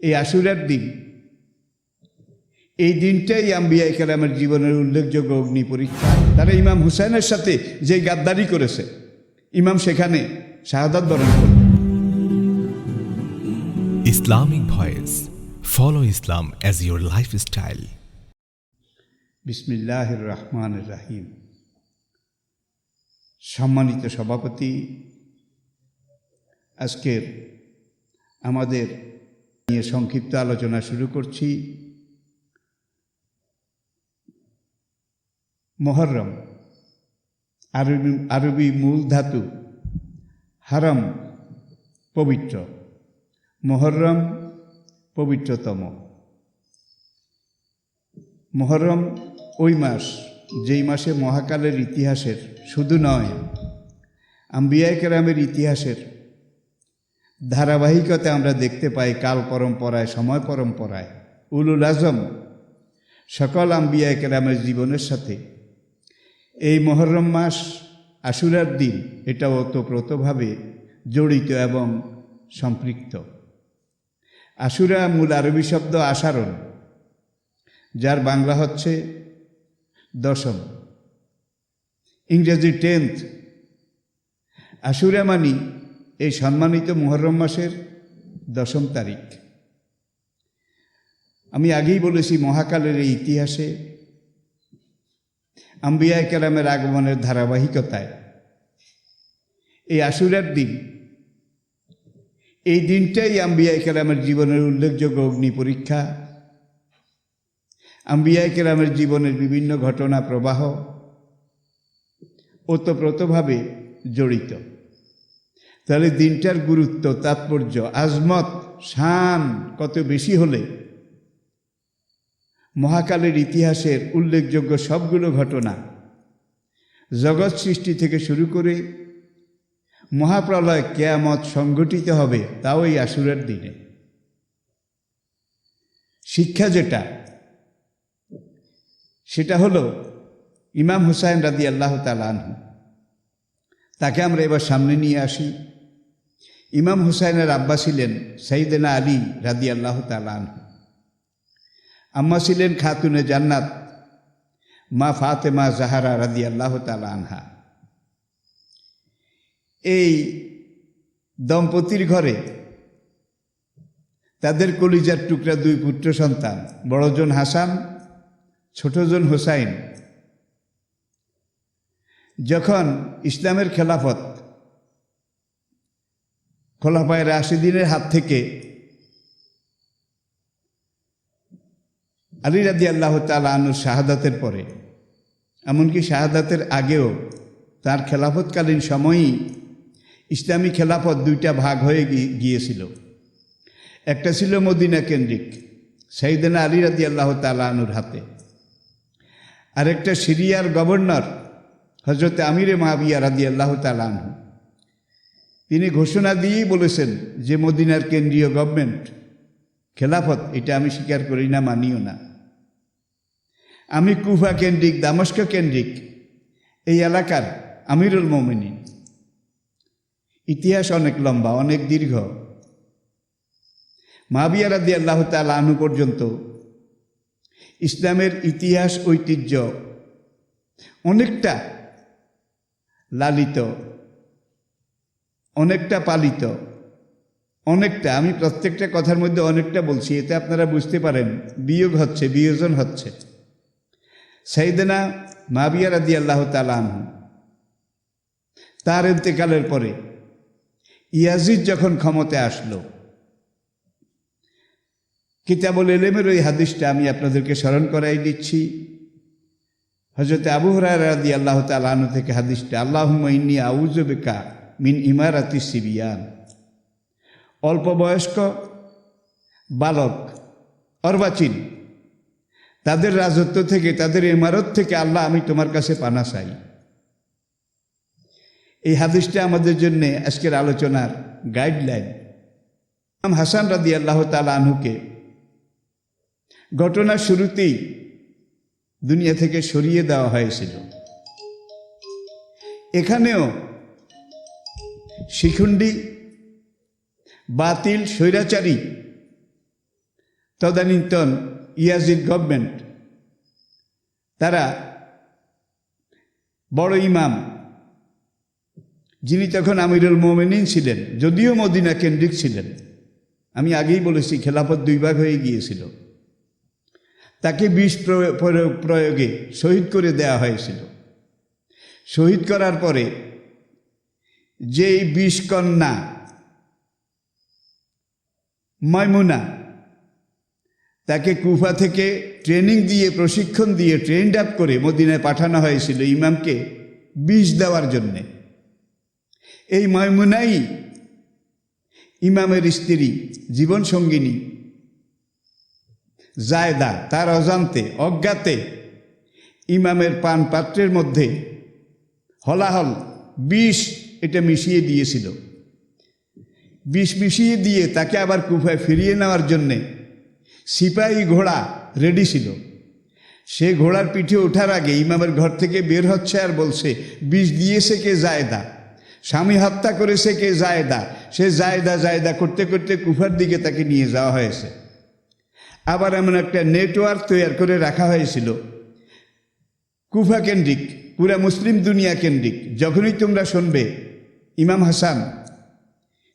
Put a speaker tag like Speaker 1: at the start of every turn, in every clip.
Speaker 1: এই আশুরার দিন, এই দিনটাই আম্বিয়া কেরামের জীবনের উল্লেখযোগ্য অগ্নি পরীক্ষা। তারা ইমাম হুসাইনের সাথে যে গাদ্দারি করেছে, ইমাম সেখানে শাহাদাত বরণ করল।
Speaker 2: Islamic Voice. Follow Islam as your lifestyle.
Speaker 1: বিসমিল্লাহির রহমানির রহিম। সম্মানিত সভাপতি, আজকের আমাদের নিয়ে সংক্ষিপ্ত আলোচনা শুরু করছি। মুহররম, আরবি মূল ধাতু হারাম, পবিত্র। মুহররম পবিত্রতম। মুহররম ওই মাস যেই মাসে মহাকালের ইতিহাসের, শুধু নয় আম্বিয়া কেরামের ইতিহাসের ধারাবাহিকতা আমরা দেখতে পাই। কাল পরম্পরায়, সময় পরম্পরায় উলুল আজম সকল আম্বিয়া কেরামের জীবনের সাথে এই মুহররম মাস, আশুরার দিন, এটা ওতপ্রোতভাবে জড়িত এবং সম্পৃক্ত। আশুরা মূল আরবি শব্দ আশারণ, যার বাংলা হচ্ছে দশম, ইংরেজি 10th। আশুরা মানি এই সম্মানিত মুহররম মাসের 10ম তারিখ। আমি আগেই বলেছি, মহাকালের এই ইতিহাসে আম্বিয়া কেরামের আগমনের ধারাবাহিকতায় এই আশুরার দিন, এই দিনটাই আম্বিয়া কেরামের জীবনের উল্লেখযোগ্য অগ্নি পরীক্ষা। আম্বিয়া কেরামের জীবনের বিভিন্ন ঘটনা প্রবাহ ওতপ্রোতভাবে জড়িত। তাহলে দিনটার গুরুত্ব, তাৎপর্য, আজমত, শান কত বেশি হলে মহাকালের ইতিহাসের উল্লেখযোগ্য সবগুলো ঘটনা, জগৎ সৃষ্টি থেকে শুরু করে মহাপ্রলয়, কিয়ামত সংঘটিত হবে, তাও এই আশুরার দিনে। শিক্ষা যেটা, সেটা হলো ইমাম হুসাইন রাদিয়াল্লাহু তাআলা আনহু। তাকে আমরা এবার সামনে নিয়ে আসি। ইমাম হুসাইনের আব্বা ছিলেন সাইয়েদনা আলী রাদিয়াল্লাহু তাআলা আনহু। আম্মা ছিলেন খাতুনে জান্নাত মা ফাতেমা জাহরা রাদিয়াল্লাহু তাআলা আনহা। এই দম্পতির ঘরে তাদের কলিজার টুকরা 2 পুত্র সন্তান, বড়জন হাসান, ছোটজন হুসাইন। যখন ইসলামের খেলাফত খোলাফায়ে রাশিদিনের হাত থেকে আলী রাদিয়াল্লাহু তাআলা আনহুর শাহাদাতের পরে, এমনকি শাহাদাতের আগেও তার খেলাফতকালীন সময়ই ইসলামী খেলাফত 2টা ভাগ হয়ে গিয়েছিল। একটা ছিল মদিনা কেন্দ্রিক, সাইয়েদনা আলী রাদিয়াল্লাহু তাআলা আনহুর হাতে, আরেকটা সিরিয়ার গভর্নর হযরত আমিরে মুআবিয়া রাদিয়াল্লাহু তাআলা আনহু। তিনি ঘোষণা দিয়েই বলেছেন যে মদিনার কেন্দ্রীয় গভর্নমেন্ট, খেলাফত, এটা আমি স্বীকার করি না, মানিও না। আমি কুফা কেন্দ্রিক, দামেস্ক কেন্দ্রিক এই এলাকার আমিরুল মুমিনিন। ইতিহাস অনেক লম্বা, অনেক দীর্ঘ। মুআবিয়া রাদিয়াল্লাহু তাআলা আনহু পর্যন্ত ইসলামের ইতিহাস, ঐতিহ্য অনেকটা লালিত, অনেকটা পালিত, অনেকটা, আমি প্রত্যেকটা কথার মধ্যে অনেকটা বলছি, এতে আপনারা বুঝতে পারেন বিয়োগ হচ্ছে, বিয়োজন হচ্ছে। সাইয়েদনা মুআবিয়া রাদিয়াল্লাহু তাআলা আনহু তার ইন্তেকালের পরে ইয়াজিদ যখন ক্ষমতায় আসলো, কিতাবুল ইলমের ওই হাদিসটা আমি আপনাদেরকে স্মরণ করাই দিচ্ছি। হযরত আবু হুরায়রা রাদিয়াল্লাহু তাআলা আনহু থেকে হাদিসটা, আল্লাহুম্মা ইন্নী আউযু বিকা মিন ইমারাতিস সিবিয়ান। অল্প বয়স্ক বালক, অর্বাচীন, তাদের রাজত্ব থেকে, তাদের ইমারত থেকে আল্লাহ, আমি তোমার কাছে পানা চাই। এই হাদিসটা আমাদের জন্য আজকের আলোচনার গাইডলাইন। ইমাম হাসান রাদিয়াল্লাহু তাআলা আনহুকে ঘটনার শুরুতেই দুনিয়া থেকে সরিয়ে দেওয়া হয়েছিল। এখানেও শিখুন্ডি, বাতিল, স্বৈরাচারী তদানীন্তন ইয়াজিদ গভর্নমেন্ট তারা বড় ইমাম, যিনি তখন আমিরুল মোমিনিন ছিলেন, যদিও মদিনা কেন্দ্রিক ছিলেন, আমি আগেই বলেছি খেলাফত দুই ভাগ হয়ে গিয়েছিল, তাকে বিষ প্রয়োগে শহীদ করে দেয়া হয়েছিল। শহীদ করার পরে যেই 20 কন্যা মাইমুনা, তাকে কুফা থেকে ট্রেনিং দিয়ে, প্রশিক্ষণ দিয়ে, ট্রেন্ড আপ করে মদিনায় পাঠানো হয়েছিল ইমামকে বিষ দেওয়ার জন্যে। এই মাইমুনাই ইমামের স্ত্রী, জীবন সঙ্গিনী জায়দা তার অজান্তে, অজ্ঞাতে ইমামের পান পাত্রের মধ্যে হলাহল বিষ এটা মিশিয়ে দিয়েছিল। বিষ মিশিয়ে দিয়ে তাকে আবার কুফায় ফিরিয়ে নেওয়ার জন্যে সিপাহী ঘোড়া রেডি ছিল। সে ঘোড়ার পিঠে ওঠার আগে ইমামের ঘর থেকে বের হচ্ছে আর বলছে, বিষ দিয়েছে কে? জায়দা। স্বামী হত্যা করেছে কে? জায়দা। সে জায়দা জায়দা করতে করতে কুফার দিকে তাকে নিয়ে যাওয়া হয়েছে। আবার এমন একটা নেটওয়ার্ক তৈরি করে রাখা হয়েছিল কুফা কেন্দ্রিক, পুরা মুসলিম দুনিয়া কেন্দ্রিক। যখনই তোমরা শুনবে ইমাম হাসান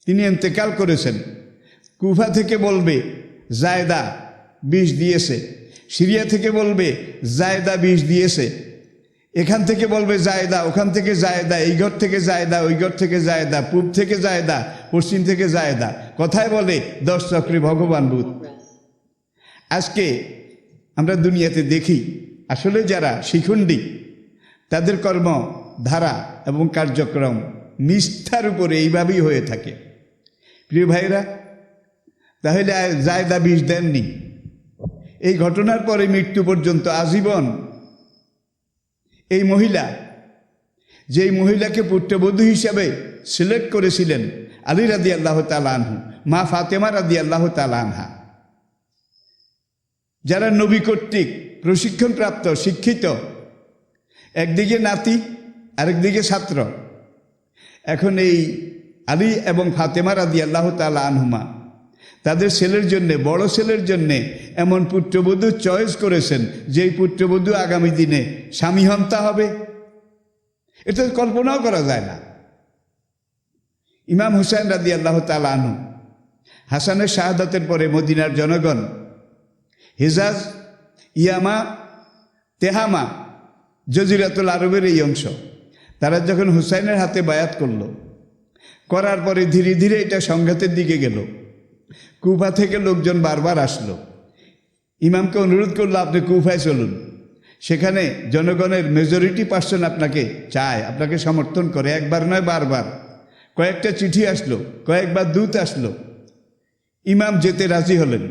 Speaker 1: তিনি ইন্তেকাল করেছেন, কুফা থেকে বলবে জায়দা বিষ দিয়েছে, সিরিয়া থেকে বলবে জায়দা বিষ দিয়েছে, এখান থেকে বলবে জায়দা, ওখান থেকে জায়দা, এই ঘর থেকে জায়দা, ওই ঘর থেকে জায়দা, পূব থেকে জায়দা, পশ্চিম থেকে জায়দা। কথায় বলে 10 চক্রে ভগবান ভূত। আজকে আমরা দুনিয়াতে দেখি আসলে যারা শিখণ্ডী তাদের কর্মধারা এবং কার্যক্রম নিষ্ঠার উপরে এইভাবেই হয়ে থাকে। প্রিয় ভাইরা, তাহলে জায়দা বিষ দেননি। এই ঘটনার পরে মৃত্যু পর্যন্ত আজীবন এই মহিলা, যেই মহিলাকে পুত্রবধূ হিসাবে সিলেক্ট করেছিলেন আলী রাদিয়াল্লাহু তাআলা আনহু, মা ফাতেমা রাদিয়াল্লাহু তাআলা আনহা, যারা নবী কর্তৃক প্রশিক্ষণপ্রাপ্ত শিক্ষিত, একদিকে নাতি আরেকদিকে ছাত্র, এখন এই আলী এবং ফাতেমা রাদিয়াল্লাহু তাআলা আনহুমা তাদের ছেলের জন্যে, বড় ছেলের জন্যে এমন পুত্রবধূ চয়েস করেছেন যেই পুত্রবধূ আগামী দিনে স্বামী হন্তা হবে। এটা কল্পনাও করা যায় না। ইমাম হুসাইন রাদিয়াল্লাহু তাআলা আনহু, হাসানের শাহাদাতের পরে মদিনার জনগণ হিজাজ, ইয়ামা, তেহামা, জজিরাতুল আরবের এই অংশ, তারা যখন হুসাইনের হাতে বায়াত করার পরে ধীরে ধীরে এটা সংঘাতের দিকে গেল। কুফা থেকে লোকজন বারবার আসলো, ইমামকে অনুরোধ করলো আপনি কুফায় চলুন, সেখানে জনগণের মেজরিটি পার্সন আপনাকে চায়, আপনাকে সমর্থন করে। একবার নয়, বারবার কয়েকটা চিঠি আসলো, কয়েকবার দূত আসলো, ইমাম যেতে রাজি হলেন।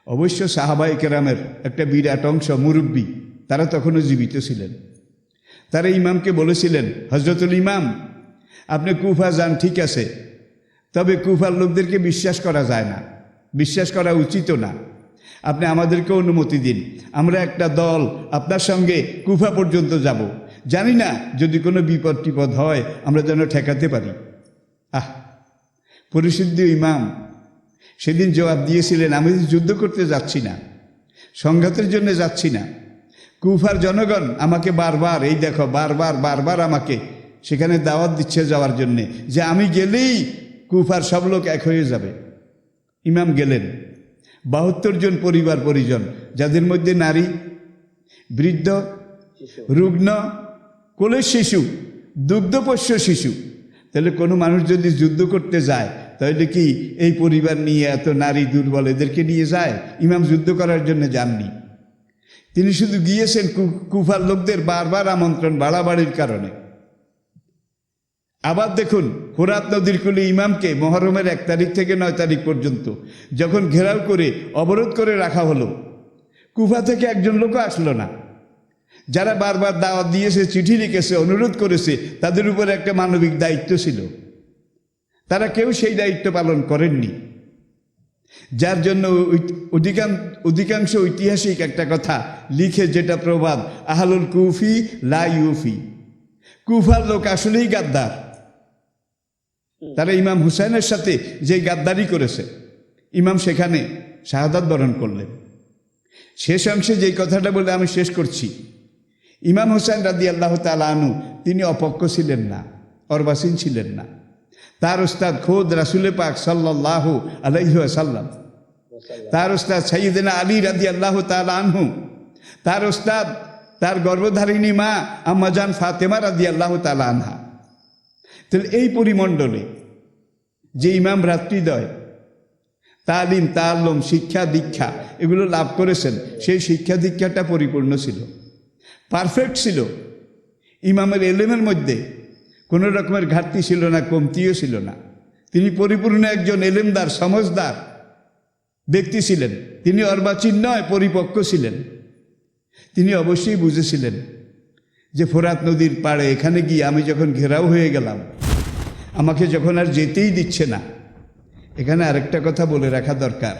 Speaker 1: অবশ্য সাহাবায়ে কেরামের একটা বিরাট অংশ মুরব্বী, তারা তখনও জীবিত ছিলেন। তারা ইমামকে বলেছিলেন, হজরতুল ইমাম আপনি কুফা যান ঠিক আছে, তবে কুফার লোকদেরকে বিশ্বাস করা যায় না, বিশ্বাস করা উচিত না। আপনি আমাদেরকে অনুমতি দিন, আমরা একটা দল আপনার সঙ্গে কুফা পর্যন্ত যাব, জানি না যদি কোনো বিপদ টিপদ হয় আমরা যেন ঠেকাতে পারি। পরিশুদ্ধ ইমাম সেদিন জবাব দিয়েছিলেন, আমি যুদ্ধ করতে যাচ্ছি না, সংঘাতের জন্য যাচ্ছি না। কুফার জনগণ আমাকে বারবার, এই দেখো বারবার আমাকে সেখানে দাওয়াত দিচ্ছে যাওয়ার জন্যে, যে আমি গেলেই কুফার সব লোক এক হয়ে যাবে। ইমাম গেলেন। 72 জন পরিবার পরিজন, যাদের মধ্যে নারী, বৃদ্ধ, রুগ্ন, কোলের শিশু, দুগ্ধপোষ্য শিশু। তাহলে কোনো মানুষ যদি যুদ্ধ করতে যায় তাহলে কি এই পরিবার নিয়ে, এত নারী দুর্বল এদেরকে নিয়ে যায়? ইমাম যুদ্ধ করার জন্য যাননি, তিনি শুধু গিয়েছেন কুফার লোকদের বারবার আমন্ত্রণ বাড়াবাড়ির কারণে। আবার দেখুন, ফোরাত নদীর কূলে ইমামকে মহরমের 1 তারিখ থেকে 9 তারিখ পর্যন্ত যখন ঘেরাও করে অবরোধ করে রাখা হলো, কুফা থেকে একজন লোকও আসলো না। যারা বারবার দাওয়াত দিয়েছে, চিঠি লিখেছে, অনুরোধ করেছে, তাদের উপর একটা মানবিক দায়িত্ব ছিল, তারা কেউ সেই দায়িত্ব পালন করেননি। যার জন্য অধিকাংশ ঐতিহাসিক একটা কথা লিখে, যেটা প্রবাদ, আহলুল কুফি লা ইউফি, কুফার লোক আসলেই গাদ্দার। তারা ইমাম হুসাইনের সাথে যে গাদ্দারি করেছে, ইমাম সেখানে শাহাদাত বরণ করলেন। শেষ অংশে যেই কথাটা বলে আমি শেষ করছি, ইমাম হোসেন রাদিয়াল্লাহু তাআলা আনহু তিনি অপক্ষ ছিলেন না, অর্বাসীন ছিলেন না। তার উস্তাদ খোদ রাসূল পাক সাল্লাল্লাহু আলাইহি ওয়াসাল্লাম, তার উস্তাদ সাইয়্যিদনা আলী রাদিয়াল্লাহু তাআলা আনহু, তার উস্তাদ তার গর্ভধারিণী মা আম্মাজান ফাতেমা রাদিয়াল্লাহু তাআলা আনহা। তাহলে এই পরিমণ্ডলে যে ইমাম ভ্রাতৃদ্বয় তালিম তাআল্লুম শিক্ষা দীক্ষা এগুলো লাভ করেছেন, সেই শিক্ষা দীক্ষাটা পরিপূর্ণ ছিল, পারফেক্ট ছিল। ইমামের এলেমের মধ্যে কোনো রকমের ঘাটতি ছিল না, কমতিও ছিল না। তিনি পরিপূর্ণ একজন এলেমদার সমজদার ব্যক্তি ছিলেন। তিনি অর্বাচীন নয়, পরিপক্ক ছিলেন। তিনি অবশ্যই বুঝেছিলেন যে ফোরাত নদীর পাড়ে এখানে গিয়ে আমি যখন ঘেরাও হয়ে গেলাম, আমাকে যখন আর যেতেই দিচ্ছে না, এখানে আরেকটা কথা বলে রাখা দরকার।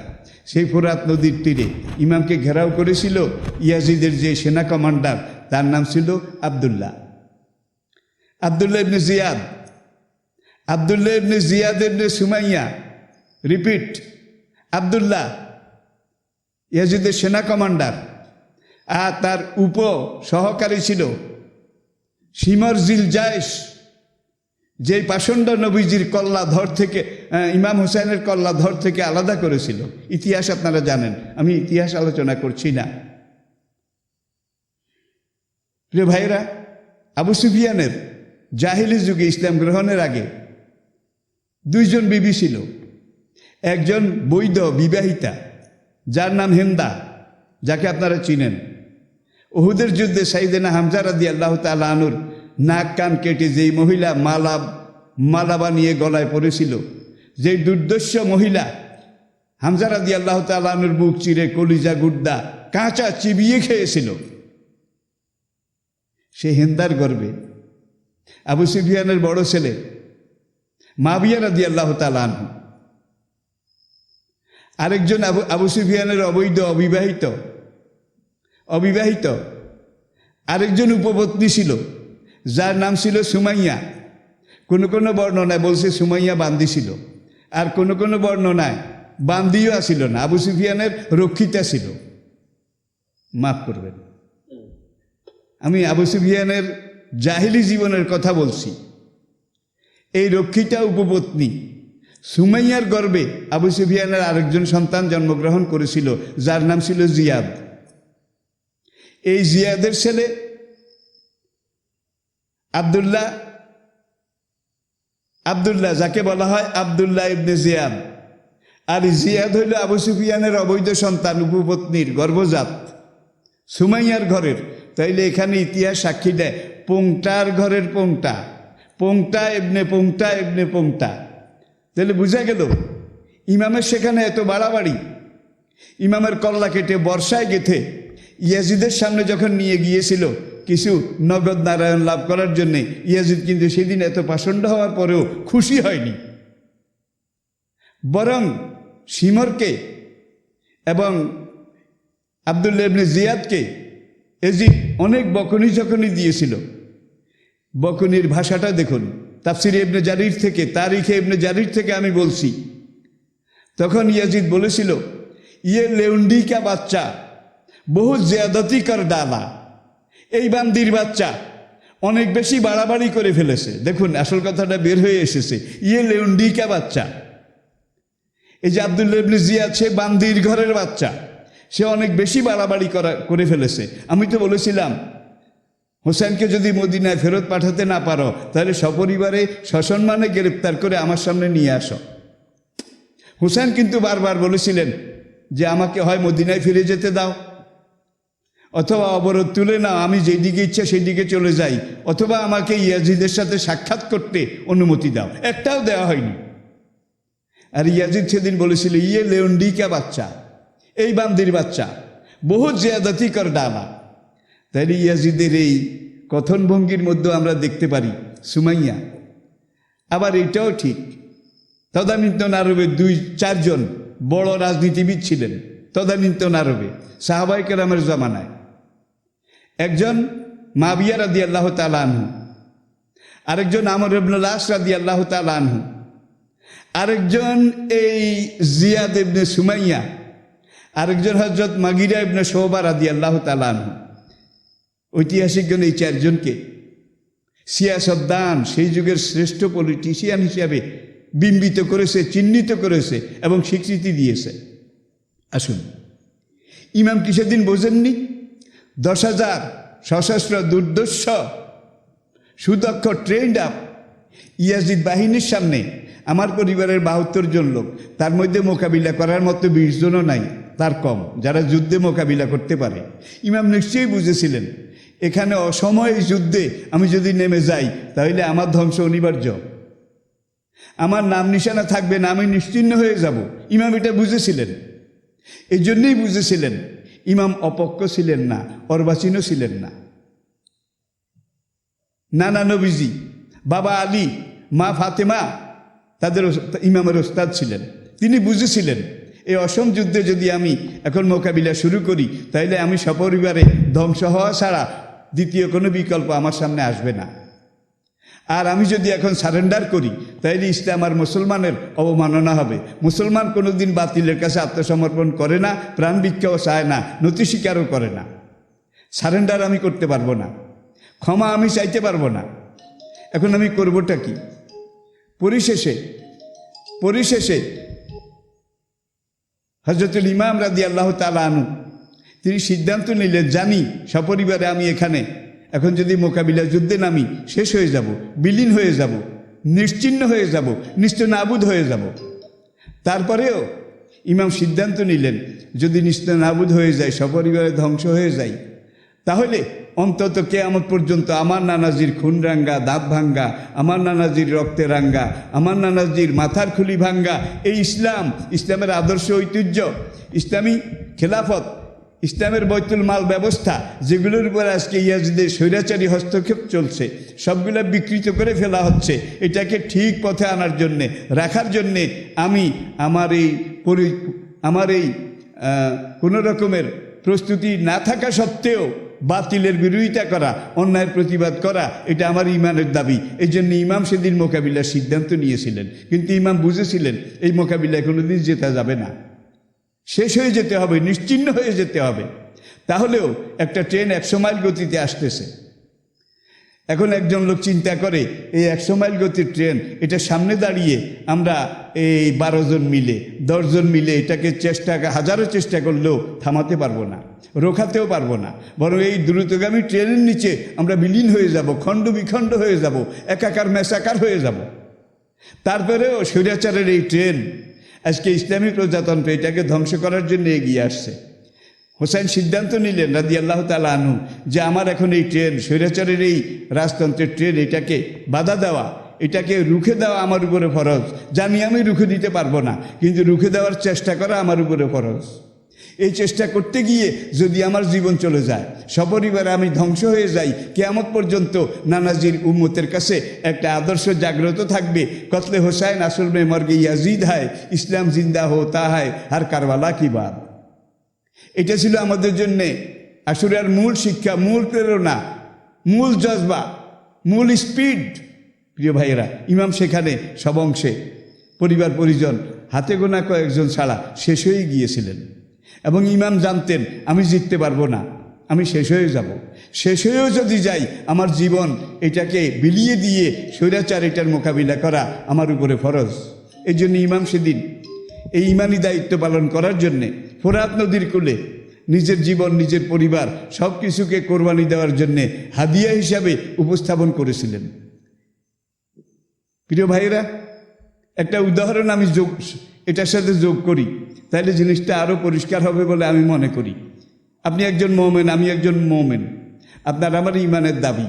Speaker 1: সেই ফোরাত নদীর তীরে ইমামকে ঘেরাও করেছিল ইয়াজিদের যে সেনা কমান্ডার, তার নাম ছিল আবদুল্লাহ ইবনে জিয়াদ, আবদুল্লাহ ইবনে জিয়াদ ইবনে সুমাইয়া, রিপিট, আবদুল্লাহ ইয়াজিদের সেনা কমান্ডার। আর তার উপ সহকারী ছিল শিমর জিল জায়েশ, যেই পাষণ্ড নবীজির কল্লাধর থেকে ইমাম হুসাইনের কল্লাধর থেকে আলাদা করেছিল। ইতিহাস আপনারা জানেন, আমি ইতিহাস আলোচনা করছি না। প্রিয় ভাইরা, আবু সুফিয়ানের জাহিলি যুগে ইসলাম গ্রহণের আগে দুইজন বিবি ছিল। একজন বৈধ বিবাহিতা যার নাম হিন্দা, যাকে আপনারা চিনেন। উহুদের যুদ্ধে সাইয়েদনা হামজা রাদিয়াল্লাহু তাআলা আনহুর নাক কান কেটে যেই মহিলা মালা বানিয়ে গলায় পড়েছিল, যেই দুর্দর্শ মহিলা হামজা রাদিয়াল্লাহু তাআলা আনহুর বুক চিরে কলিজা গুর্দা কাঁচা চিবিয়ে খেয়েছিল, সে হিন্দার গর্বে আবু সুফিয়ানের বড় ছেলে মুআবিয়া রাদিয়াল্লাহু তাআলা আনহু, আরেকজন আবু সুফিয়ানের অবৈধ অবিবাহিত আরেকজন উপপত্নী ছিল, যার নাম ছিল সুমাইয়া। কোনো কোনো বর্ণনায় বলছে সুমাইয়া বান্দি ছিল, আর কোনো কোনো বর্ণনায় বান্দিও আসিল না, আবু সুফিয়ানের রক্ষিতা ছিল। মাফ করবেন, আমি আবু সুফিয়ানের জাহিলি জীবনের কথা বলছি। এই রক্ষিতা উপপত্নী সুমাইয়ার গর্ভে আবু সুফিয়ানের আরেকজন সন্তান জন্মগ্রহণ করেছিল, যার নাম ছিল জিয়াদ। এই জিয়াদের ছেলে আবদুল্লাহ, যাকে বলা হয় আবদুল্লাহ ইবনে জিয়াদ। আর জিয়াদ হইল আবু সুফিয়ানের অবৈধ সন্তান, উপপত্নীর গর্ভজাত, সুমাইয়ার ঘরের। তাইলে এখানে ইতিহাস সাক্ষী দেয় পোংটার ঘরের পোংটা এবনে পোংটা। তাহলে বুঝা গেল ইমামের সেখানে এত বাড়াবাড়ি। ইমামের কল্লা কেটে বর্ষায় গেথে ইয়াজিদের সামনে যখন নিয়ে গিয়েছিল কিছু নগদ নারায়ণ লাভ করার জন্যে, ইয়াজিদ কিন্তু সেদিন এত পাষণ্ড হওয়ার পরেও খুশি হয়নি, বরং শিমরকে এবং আবদুল্লাহ ইবনে জিয়াদকে ইয়াজিদ অনেক বকুনি দিয়েছিল। বকুনির ভাষাটা দেখুন, তাফসিরে ইবনে জারির থেকে, তারিখে ইবনে জারির থেকে আমি বলছি। তখন ইয়াজিদ বলেছিল, ইয়ে লেউন্ডি কা বাচ্চা বহু জিয়াদতি কর ডালা, এই বান্দির বাচ্চা অনেক বেশি বাড়াবাড়ি করে ফেলেছে। দেখুন আসল কথাটা বের হয়ে এসেছে, ইয়ে লেউন্ডি কা বাচ্চা। এই যে আবদুল্লাহ ইবনে জিয়াদ, সে বান্দির ঘরের বাচ্চা, সে অনেক বেশি বাড়াবাড়ি করে ফেলেছে। আমি তো বলেছিলাম হোসেনকে যদি মদিনায় ফেরত পাঠাতে না পারো, তাহলে সপরিবারে সসম্মানে গ্রেপ্তার করে আমার সামনে নিয়ে আসো। হোসেন কিন্তু বারবার বলেছিলেন যে আমাকে হয় মদিনায় ফিরে যেতে দাও, অথবা অবরোধ তুলে নাও, আমি যেদিকে ইচ্ছা সেদিকে চলে যাই, অথবা আমাকে ইয়াজিদের সাথে সাক্ষাৎ করতে অনুমতি দাও। একটাও দেওয়া হয়নি। আর ইয়াজিদ সেদিন বলেছিল, ইয়ে লেউন্ডিকা বাচ্চা, এই বান্দির বাচ্চা বহু জিয়াদতি কর ডালা। তাইলে ইয়াজিদের এই কথনভঙ্গির মধ্যে আমরা দেখতে পারি সুমাইয়া। আবার এটাও ঠিক, তদানীন্তন আরবে 2-4 জন বড় রাজনীতিবিদ ছিলেন তদানীন্তন আরবে সাহাবায়ে কেরামের জামানায়। একজন মুআবিয়া রাদিয়াল্লাহু তাআলা আনহু, আরেকজন আমর ইবনুল আস রাদিয়াল্লাহু তাআলা আনহু, আরেকজন এই জিয়াদ ইবনে সুমাইয়া আরেকজন হযরত মাগিরা ইবনে শুবা রাদিয়াল্লাহু তাআলা আনহু। ঐতিহাসিকগণ এই চারজনকে সিয়াসতদান, সেই যুগের শ্রেষ্ঠ পলিটিশিয়ান হিসাবে বিম্বিত করেছে, চিহ্নিত করেছে এবং স্বীকৃতি দিয়েছে। আসুন, ইমাম কি সেদিন বোঝেননি? 10,000 সশস্ত্র দুর্ধর্ষ সুদক্ষ ট্রেন্ড আপ ইয়াজিদ বাহিনীর সামনে আমার পরিবারের 72 জন লোক, তার মধ্যে মোকাবিলা করার মতো 20 জনও নাই, তার কম যারা যুদ্ধে মোকাবিলা করতে পারে। ইমাম নিশ্চয়ই বুঝেছিলেন এখানে অসময়ে যুদ্ধে আমি যদি নেমে যাই তাহলে আমার ধ্বংস অনিবার্য, আমার নাম নিশানা থাকবে না, আমি নিশ্চিহ্ন হয়ে যাব। ইমাম এটা বুঝেছিলেন। এই জন্যই বুঝেছিলেন ইমাম অপক্ষ ছিলেন না, অর্বাচীনও ছিলেন না। নানা নবীজি, বাবা আলী, মা ফাতেমা তাদের ইমামের ওস্তাদ ছিলেন। তিনি বুঝেছিলেন এই অসম যুদ্ধে যদি আমি এখন মোকাবিলা শুরু করি তাহলে আমি সপরিবারে ধ্বংস হওয়া ছাড়া দ্বিতীয় কোনো বিকল্প আমার সামনে আসবে না। আর আমি যদি এখন সারেন্ডার করি তাহলে ইসলাম আর মুসলমানের অবমাননা হবে। মুসলমান কোনো দিন বাতিলের কাছে আত্মসমর্পণ করে না, প্রাণ ভিক্ষাও চায় না, নতি স্বীকারও করে না। সারেন্ডার আমি করতে পারবো না, ক্ষমা আমি চাইতে পারবো না। এখন আমি করবোটা কি? পরিশেষে হযরতুল ইমাম রাদিয়াল্লাহু তাআলা আনহু তিনি সিদ্ধান্ত নিলেন, জানি সপরিবারে আমি এখানে এখন যদি মোকাবিলা যুদ্ধে নামি শেষ হয়ে যাব, বিলীন হয়ে যাব, নিশ্চিহ্ন হয়ে যাব, নিস্তেনাবুদ হয়ে যাব। তারপরেও ইমাম সিদ্ধান্ত নিলেন যদি নিস্তেনাবুদ হয়ে যায়, সপরিবারে ধ্বংস হয়ে যায়, তাহলে অন্তত কিয়ামত পর্যন্ত আমার নানাজির খুন রাঙ্গা, দাঁত ভাঙ্গা, আমার নানাজির রক্তে রাঙ্গা, আমার নানাজির মাথার খুলি ভাঙ্গা এই ইসলামের আদর্শ ঐতিহ্য, ইসলামী খেলাফত, ইসলামের বাইতুল মাল ব্যবস্থা, যেগুলোর উপর আজকে ইয়াজিদের স্বৈরাচারী হস্তক্ষেপ চলছে, সবগুলো বিকৃত করে ফেলা হচ্ছে। এটাকে ঠিক পথে আনার জন্যে, রাখার জন্যে আমি আমার এই কোনো রকমের প্রস্তুতি না থাকা সত্ত্বেও বাতিলের বিরোধিতা করা, অন্যায়ের প্রতিবাদ করা, এটা আমার ইমানের দাবি। এই জন্য ইমাম সেদিন মোকাবিলার সিদ্ধান্ত নিয়েছিলেন। কিন্তু ইমাম বুঝেছিলেন এই মোকাবিলায় কোনোদিন জেতা যাবে না, শেষ হয়ে যেতে হবে, নিশ্চিহ্ন হয়ে যেতে হবে। তাহলেও একটা ট্রেন 100 মাইল গতিতে আসতেছে। এখন একজন লোক চিন্তা করে এই 100 মাইল গতির ট্রেন, এটা সামনে দাঁড়িয়ে আমরা এই 12 জন মিলে 10 জন মিলে এটাকে হাজারো চেষ্টা করলেও থামাতে পারবো না, রোখাতেও পারবো না। বরং এই দ্রুতগামী ট্রেনের নিচে আমরা বিলীন হয়ে যাব, খণ্ড বিখণ্ড হয়ে যাব, একাকার মেসাকার হয়ে যাব। তারপরেও স্বৈরাচারের এই ট্রেন আজকে ইসলামী প্রজাতন্ত্র এটাকে ধ্বংস করার জন্য এগিয়ে আসছে। হোসেন সিদ্ধান্ত নিলেন রাদিয়াল্লাহু তাআলা আনহু যে আমার এখন এই ট্রেন, স্বৈরাচারের এই রাজতন্ত্রের ট্রেন, এটাকে বাধা দেওয়া, এটাকে রুখে দেওয়া আমার উপরে ফরজ। জানি আমি রুখে দিতে পারবো না, কিন্তু রুখে দেওয়ার চেষ্টা করা আমার উপরে ফরজ। এই চেষ্টা করতে গিয়ে যদি আমার জীবন চলে যায়, সপরিবারে আমি ধ্বংস হয়ে যাই, কিয়ামত পর্যন্ত নানাজির উম্মতের কাছে একটা আদর্শ জাগ্রত থাকবে, কতলে হোসাইন আসল মে মর্গে ইয়াজিদ হায়, ইসলাম জিন্দা হোতা হায় আর কারবালা কি বাত। এটা ছিল আমাদের জন্যে আশুরার মূল শিক্ষা, মূল প্রেরণা, মূল জজবা, মূল স্পিড। প্রিয় ভাইয়েরা, ইমাম সেখানে সব অংশে পরিবার পরিজন হাতে গোনা কয়েকজন ছাড়া শেষ হয়ে গিয়েছিলেন। এবং ইমাম জানতেন আমি জিততে পারবো না, আমি শেষ হয়ে যাব। শেষ হয়েও যদি যাই আমার জীবন এটাকে বিলিয়ে দিয়ে স্বৈরাচার এটার মোকাবিলা করা আমার উপরে ফরজ। এই জন্য ইমাম সেদিন এই ইমানি দায়িত্ব পালন করার জন্যে ফোরাত নদীর কূলে নিজের জীবন, নিজের পরিবার সব কিছুকে কোরবানি দেওয়ার জন্যে হাদিয়া হিসাবে উপস্থাপন করেছিলেন। প্রিয় ভাইয়েরা, একটা উদাহরণ আমি এটার সাথে যোগ করি, তাহলে জিনিসটা আরও পরিষ্কার হবে বলে আমি মনে করি। আপনি একজন মোমেন, আমি একজন মোমেন, আপনার আমার ইমানের দাবি।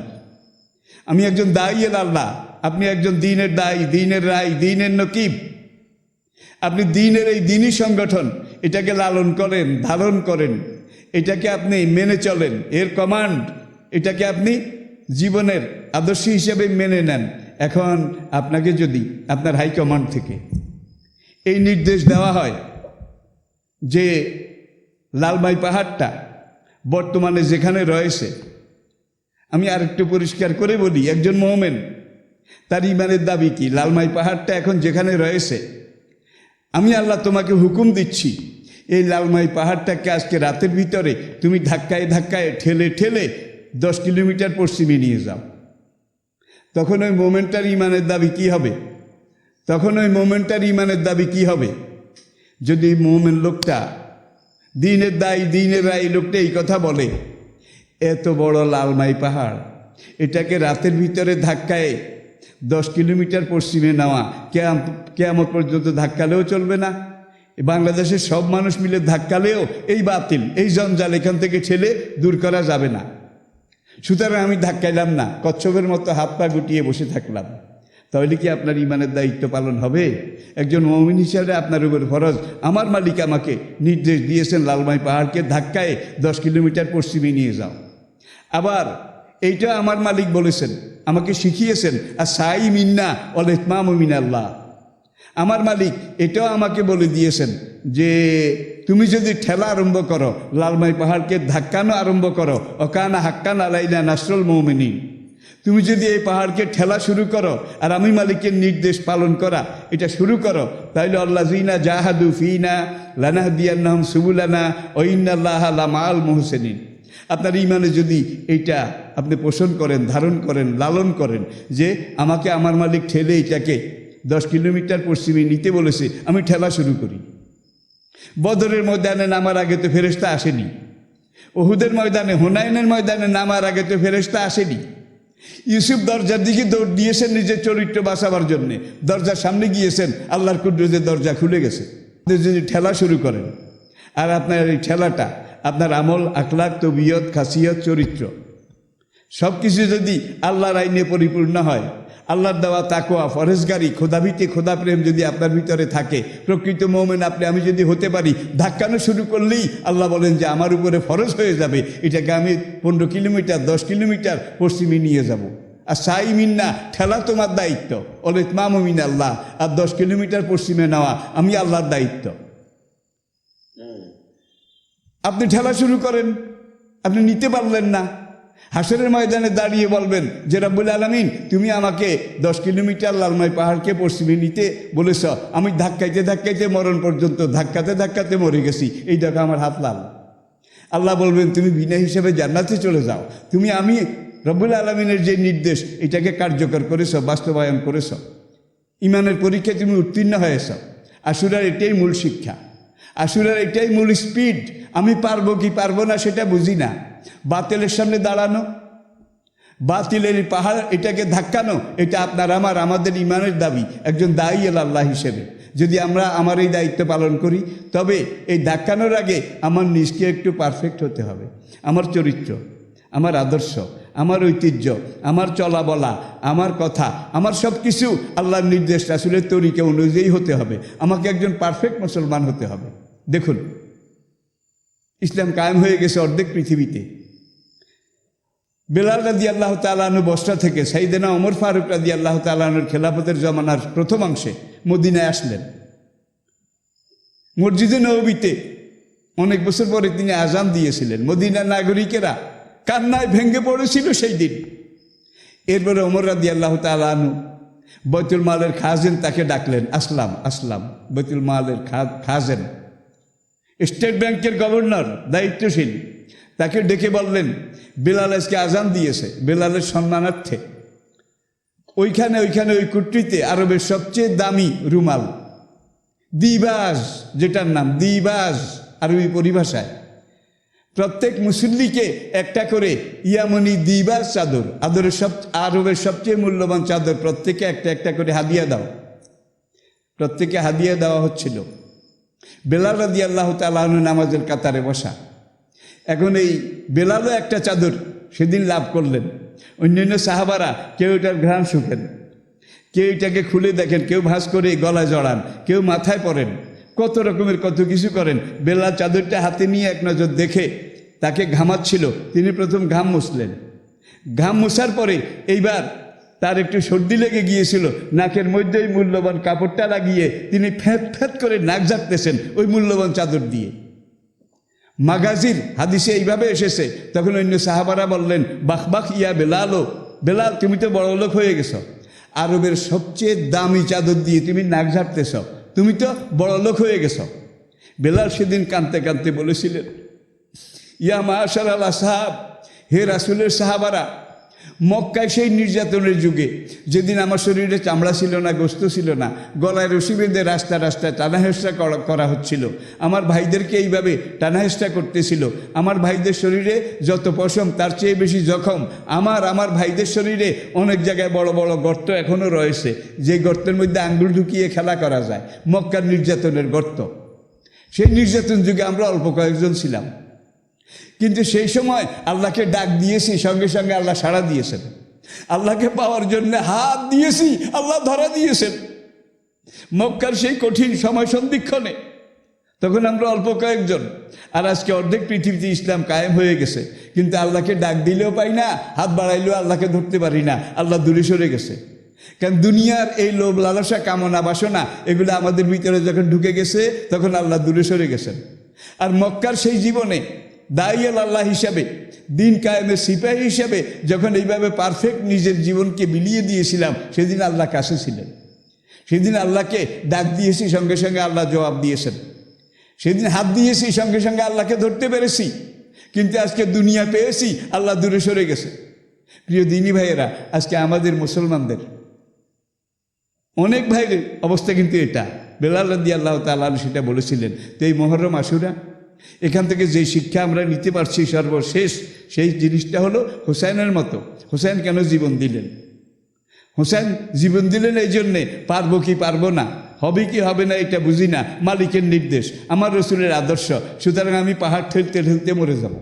Speaker 1: আমি একজন দায়ী আল্লাহ, আপনি একজন দ্বীনের দায়ী, দ্বীনের রায়, দ্বীনের নকিব। আপনি দ্বীনের এই দ্বীনি সংগঠন এটাকে লালন করেন, ধারণ করেন, এটাকে আপনি মেনে চলেন, এর কমান্ড এটাকে আপনি জীবনের আদর্শ হিসেবে মেনে নেন। এখন আপনাকে যদি আপনার হাইকমান্ড থেকে এই নির্দেশ দেওয়া হয় যে লালমাই পাহাড়টা বর্তমানে যেখানে রয়েছে, আমি আরেকটু পরিষ্কার করে বলি, একজন মোমেন তার ইমানের দাবি কি? লালমাই পাহাড়টা এখন যেখানে রয়েছে, আমি আল্লাহ তোমাকে হুকুম দিচ্ছি এই লালমাই পাহাড়টাকে আজকে রাতের ভিতরে তুমি ধাক্কায় ধাক্কায় ঠেলে ঠেলে 10 কিলোমিটার পশ্চিমে নিয়ে যাও, তখন ওই মোমেন্টার ইমানের দাবি কি হবে? তখন ওই মোমেন্টার ইমানের দাবি কি হবে? যদি মোমেন লোকটা, দিনের দায়ী দিনের রায় লোকটা এই কথা বলে, এত বড় লালমাই পাহাড়, এটাকে রাতের ভিতরে ধাক্কায় 10 কিলোমিটার পশ্চিমে নেওয়া কেয়ামত পর্যন্ত ধাক্কালেও চলবে না। বাংলাদেশের সব মানুষ মিলে ধাক্কালেও এই বাতিল, এই জঞ্জাল এখান থেকে ঠেলে দূর করা যাবে না। সুতরাং আমি ধাক্কাইলাম না, কচ্ছপের মতো হাত পা গুটিয়ে বসে থাকলাম। তাহলে কি আপনার ইমানের দায়িত্ব পালন হবে? একজন মুমিন হিসাবে আপনার উপর ফরজ। আমার মালিক আমাকে নির্দেশ দিয়েছেন লালমাই পাহাড়কে ধাক্কায় 10 কিলোমিটার পশ্চিমে নিয়ে যাও। আবার এইটা আমার মালিক বলেছেন, আমাকে শিখিয়েছেন, আর সাই মিন্না অল ইতমাম মিনাল্লাহ। আমার মালিক এটাও আমাকে বলে দিয়েছেন যে তুমি যদি ঠেলা আরম্ভ করো, লালমাই পাহাড়কে ধাক্কানো আরম্ভ করো, অকানা হাক্কান আলাইনা নাসরুল মুমিনিন, তুমি যদি এই পাহাড়কে ঠেলা শুরু করো আর আমি মালিকের নির্দেশ পালন করা এটা শুরু করো, তাহলে আল্লাযিনা জাহাদু ফিনা লানাহদিয়ান্নাহুম সুবুলানা ওয়া ইন্নাল্লাহা লামাআল মুহসিনিন। আপনার ইমানে যদি এইটা আপনি পোষণ করেন, ধারণ করেন, লালন করেন যে আমাকে আমার মালিক ঠেলে এটাকে 10 কিলোমিটার পশ্চিমে নিতে বলেছে, আমি ঠেলা শুরু করি। বদরের ময়দানে নামার আগে তো ফেরেশতা আসেনি, উহুদের ময়দানে, হুনাইনের ময়দানে নামার আগে তো ফেরেশতা আসেনি। ইউসুফ দরজার দিকে দৌড় দিয়েছেন নিজের চরিত্র বাঁচাবার জন্যে, দরজার সামনে গিয়েছেন, আল্লাহর কুদরতে দরজা খুলে গেছে। আপনি যদি ঠেলা শুরু করেন, আর আপনার এই ঠেলাটা আপনার আমল, আখলাক, তবিয়ত, খাসিয়ত, চরিত্র সব কিছু যদি আল্লাহর আইনে পরিপূর্ণ হয়, আল্লাহর দেওয়া তাকওয়া, ফরেজগারি, খোদাভীতি, খোদাপ্রেম যদি আপনার ভিতরে থাকে, প্রকৃত মুমিন আমি যদি হতে পারি, ধাক্কানো শুরু করলেই আল্লাহ বলেন যে আমার উপরে ফরজ হয়ে যাবে, এটাকে আমি 15 কিলোমিটার 10 কিলোমিটার পশ্চিমে নিয়ে যাব। আর সাই মিন্না, ঠেলা তোমার দায়িত্ব, অল ইতমাম মিনাল্লাহ, আর 10 কিলোমিটার পশ্চিমে নেওয়া আমি আল্লাহর দায়িত্ব। আপনি ঠেলা শুরু করেন, আপনি নিতে পারলেন না, হাসরের ময়দানে দাঁড়িয়ে বলবেন যে রব্বুল আলামিন তুমি আমাকে 10 কিলোমিটার লালমাই পাহাড়কে পশ্চিমে নিতে বলেছ, আমি ধাক্কাইতে ধাক্কাইতে মরণ পর্যন্ত ধাক্কাতে ধাক্কাতে মরে গেছি, এই দেখো আমার হাত লাল। আল্লাহ বলবেন তুমি বিনা হিসেবে জান্নাতে চলে যাও, তুমি আমি রব্বুল আলামিনের যে নির্দেশ এটাকে কার্যকর করেছ, বাস্তবায়ন করেছ, ইমানের পরীক্ষায় তুমি উত্তীর্ণ হয়েছ। আশুরার এটাই মূল শিক্ষা, আশুরার এটাই মূল স্পিড। আমি পারবো কি পারবো না সেটা বুঝি না, বাতিলের সামনে দাঁড়ানো, বাতিলের পাহাড় এটাকে ধাক্কানো, এটা আপনার আমাদের ইমানের দাবি একজন দায়ী আল্লাহ হিসেবে। যদি আমরা আমার এই দায়িত্ব পালন করি, তবে এই ধাক্কানোর আগে আমার নিজকে একটু পারফেক্ট হতে হবে। আমার চরিত্র, আমার আদর্শ, আমার ঐতিহ্য, আমার চলা বলা, আমার কথা, আমার সব কিছু আল্লাহর নির্দেশ রাসূলের তরিকা অনুযায়ী হতে হবে। আমাকে একজন পারফেক্ট মুসলমান হতে হবে। দেখুন, ইসলাম কায়েম হয়ে গেছে অর্ধেক পৃথিবীতে। বেলাল রাদিয়াল্লাহু তাআলা আনহু বসরা থেকে সাইয়েদনা ওমর ফারুক রাদিয়াল্লাহু তাআলা আনহুর খেলাফতের জমানার প্রথমাংশে মদিনায় আসলেন। মসজিদে নববীতে অনেক বছর পরে তিনি আজান দিয়েছিলেন। মদিনার নাগরিকেরা কান্নায় ভেঙে পড়েছিল সেই দিন। এরপরে ওমর রাদিয়াল্লাহু তাআলা আনহু বাইতুল মালের খাজেন তাকে ডাকলেন, আসলাম বাইতুল মালের খাজেন, স্টেট ব্যাংকের গভর্নর, দায়িত্বশীল, তাকে ডেকে বললেন বেলাল আজকে আজান দিয়েছে, বেলালের সম্মানার্থে ওইখানে ওই কুটরিতে আরবের সবচেয়ে দামি রুমাল, দিবাজ, যেটার নাম দিবাজ আরবি পরিভাষায়, প্রত্যেক মুসল্লিকে একটা করে ইয়ামনি দিবাজ চাদর, আরবের সবচেয়ে মূল্যবান চাদর, প্রত্যেকে একটা একটা করে হাদিয়া দাও। প্রত্যেকে হাদিয়া দেওয়া হচ্ছিল। বেলাল রাদিয়াল্লাহু তাআলা আনহু নামাজের কাতারে বসা। এখন এই বেলালও একটা চাদর সেদিন লাভ করলেন। অন্যান্য সাহাবারা কেউ এটার ঘ্রাণ শুকেন, কেউ এটাকে খুলে দেখেন, কেউ ভাঁজ করে গলায় জড়ান, কেউ মাথায় পরেন, কত রকমের কত কিছু করেন। বেলাল চাদরটা হাতে নিয়ে এক নজর দেখে তাকে ঘামাচ্ছিল, তিনি প্রথম ঘাম মুছলেন। ঘাম মুছার পরে এইবার তার একটু সর্দি লেগে গিয়েছিল, নাকের মধ্যে ওই মূল্যবান কাপড়টা লাগিয়ে তিনি ফ্যাঁত ফ্যাঁত করে নাক ঝাঁকতেছেন ওই মূল্যবান চাদর দিয়ে। মাগাজির হাদিসে এইভাবে এসেছে। তখন অন্য সাহাবারা বললেন, বাখ ইয়া বেলালো, বেলাল তুমি তো বড় লোক হয়ে গেছ, আরবের সবচেয়ে দামি চাদর দিয়ে তুমি নাক ঝাঁকতেছ, তুমি তো বড় লোক হয়ে গেছ। বেলাল সেদিন কাঁদতে কাঁদতে বলেছিলেন, ইয়া মাশার আল্লাহ সাহাব, হে রাসূলের সাহাবারা, মক্কায় সেই নির্যাতনের যুগে যেদিন আমার শরীরে চামড়া ছিল না, গোস্ত ছিল না, গলায় রশি বেঁধে রাস্তায় টানাহেঁচড়া করা হচ্ছিল, আমার ভাইদেরকে এইভাবে টানাহেঁচড়া করতেছিল, আমার ভাইদের শরীরে যত পশম তার চেয়ে বেশি জখম, আমার ভাইদের শরীরে অনেক জায়গায় বড় বড় গর্ত এখনও রয়েছে, যে গর্তের মধ্যে আঙ্গুল ঢুকিয়ে খেলা করা যায়, মক্কার নির্যাতনের গর্ত। সেই নির্যাতন যুগে আমরা অল্প কয়েকজন ছিলাম, কিন্তু সেই সময় আল্লাহকে ডাক দিয়েছি, সঙ্গে সঙ্গে আল্লাহ সাড়া দিয়েছেন। আল্লাহকে পাওয়ার জন্য হাত দিয়েছি, আল্লাহ ধরা দিয়েছেন। মক্কার সেই কঠিন সময় সন্ধিক্ষণে তখন আমরা অল্প কয়েকজন, আর আজকে অর্ধেক পৃথিবীতে ইসলাম কায়েম হয়ে গেছে, কিন্তু আল্লাহকে ডাক দিলেও পাই না, হাত বাড়াইলেও আল্লাহকে ধরতে পারি না, আল্লাহ দূরে সরে গেছে। কারণ দুনিয়ার এই লোভ লালসা কামনা বাসনা এগুলো আমাদের ভিতরে যখন ঢুকে গেছে তখন আল্লাহ দূরে সরে গেছেন। আর মক্কার সেই জীবনে দাইয়াল আল্লাহ হিসাবে, দিন কায়েমের সিপাহী হিসাবে যখন এইভাবে পারফেক্ট নিজের জীবনকে বিলিয়ে দিয়েছিলাম, সেদিন আল্লাহ কাছে ছিলেন। সেদিন আল্লাহকে ডাক দিয়েছি, সঙ্গে সঙ্গে আল্লাহ জবাব দিয়েছেন। সেদিন হাত দিয়েছি, সঙ্গে সঙ্গে আল্লাহকে ধরতে পেরেছি। কিন্তু আজকে দুনিয়া পেয়েছি, আল্লাহ দূরে সরে গেছে। প্রিয় দিনী ভাইয়েরা, আজকে আমাদের মুসলমানদের অনেক ভাইয়ের অবস্থা কিন্তু এটা। বেলাল রাদিয়াল্লাহু তাআলা সেটা বলেছিলেন। তো এই মুহররম আশুরা, এখান থেকে যে শিক্ষা আমরা নিতে পারছি সর্বশেষ সেই জিনিসটা হলো হুসাইনের মতো। হুসাইন কেন জীবন দিলেন? হুসাইন জীবন দিলেন এই জন্যে, পারবো কি পারবো না, হবে কি হবে না এটা বুঝি না, মালিকের নির্দেশ, আমার রসুলের আদর্শ, সুতরাং আমি পাহাড় ঠেলতে ঠেলতে মরে যাব।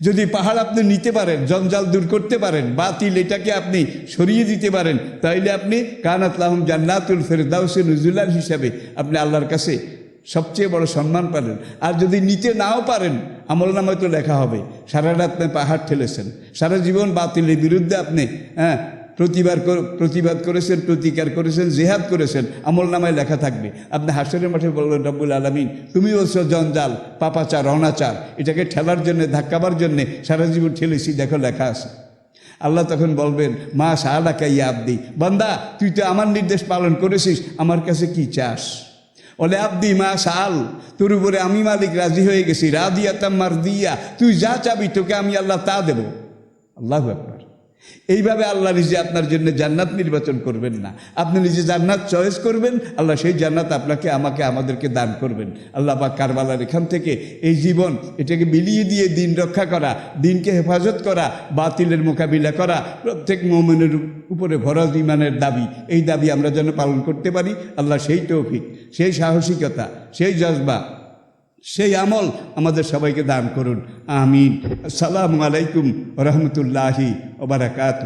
Speaker 1: যদি পাহাড় আপনি নিতে পারেন, জঞ্জাল দূর করতে পারেন, বাতিল এটাকে আপনি সরিয়ে দিতে পারেন, তাইলে আপনি কানাত লাহুম জান্নাতুল ফেরদাউসে নুজুলান হিসাবে আপনি আল্লাহর কাছে সবচেয়ে বড় সম্মান পাবেন। আর যদি নিতে নাও পারেন, আমলনামায় তো লেখা হবে সারা রাত আপনি পাহাড় ঠেলেছেন, সারা জীবন বাতিলের বিরুদ্ধে আপনি প্রতিবাদ করেছেন, প্রতিকার করেছেন, জেহাদ করেছেন, আমলনামায় লেখা থাকবে। আপনি হাসরের মাঠে বলবেন, রব্বুল আলামিন তুমি বলছো জঞ্জাল, পাপাচার, অনাচার, এটাকে ঠেলার জন্যে, ধাক্কাবার জন্যে সারা জীবন ঠেলেছি, দেখো লেখা আছে। আল্লাহ তখন বলবেন, মা সাআলাকা ইয়া আবদি, বান্দা তুই তো আমার নির্দেশ পালন করেছিস, আমার কাছে কি চাস? ওলে আব্দি মা সাল, তোর উপরে আমি মালিক রাজি হয়ে গেছি, রাদিয়াতাম মারদিয়া, তুই যা চাবি তোকে আমি আল্লাহ তা দেব। আল্লাহু আকবার। এইভাবে আল্লাহ নিজে আপনার জন্য জান্নাত নির্বাচন করবেন না, আপনি নিজে জান্নাত চয়েস করবেন, আল্লাহ সেই জান্নাত আপনাকে, আমাকে, আমাদেরকে দান করবেন। আল্লাহ পাক কারবালার এখান থেকে এই জীবন এটাকে বিলিয়ে দিয়ে দিন রক্ষা করা, দিনকে হেফাজত করা, বাতিলের মোকাবিলা করা, প্রত্যেক মুমিনের উপরে ফরজ ঈমানের দাবি, এই দাবি আমরা যেন পালন করতে পারি। আল্লাহ সেই তৌফিক, সেই সাহসিকতা, সেই জজবা, সেই আমল আমাদের সবাইকে দান করুন। আমিন। আসসালামু আলাইকুম ওয়া রাহমাতুল্লাহি ওয়া বারাকাতুহু।